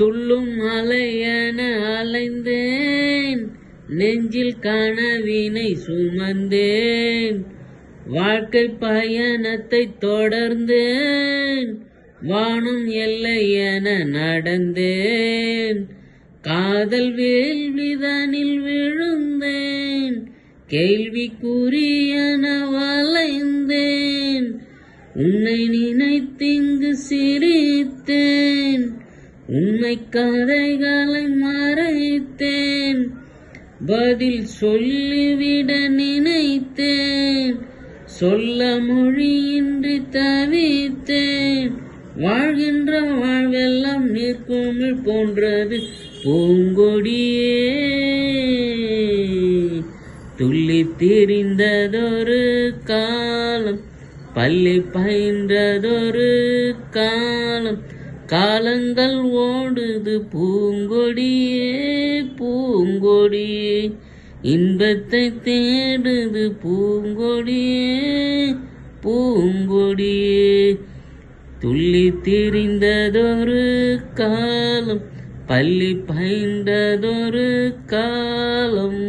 துள்ளும் அலையென அலைந்தேன், நெஞ்சில் கனவினை சுமந்தேன். வாழ்க்கை பயணத்தை தொடர்ந்தேன், வானும் எல்லை என நடந்தேன். காதல் வேள்விதனில் விழுந்தேன், கேள்விக்குரியன வளைந்தேன். உன்னை நினைத்திங்கு சிரித்தேன், உண்மை கதைகளை மறைத்தேன். பதில் சொல்லிவிட நினைத்தேன், சொல்ல மொழியின்றி தவித்தேன். வாழ்கின்ற வாழ்வெல்லாம் நீர்க்குமிழ் போன்றது பூங்கொடியே. துள்ளி திரிந்ததொரு காலம், பள்ளி பயின்றதொரு காலம். காலங்கள் ஓடுது பூங்கொடியே, பூங்கொடியே. இன்பத்தை தேடுது பூங்கொடியே, பூங்கொடியே. துள்ளி திரிந்ததொரு காலம், பள்ளி பயின்றதொரு காலம்.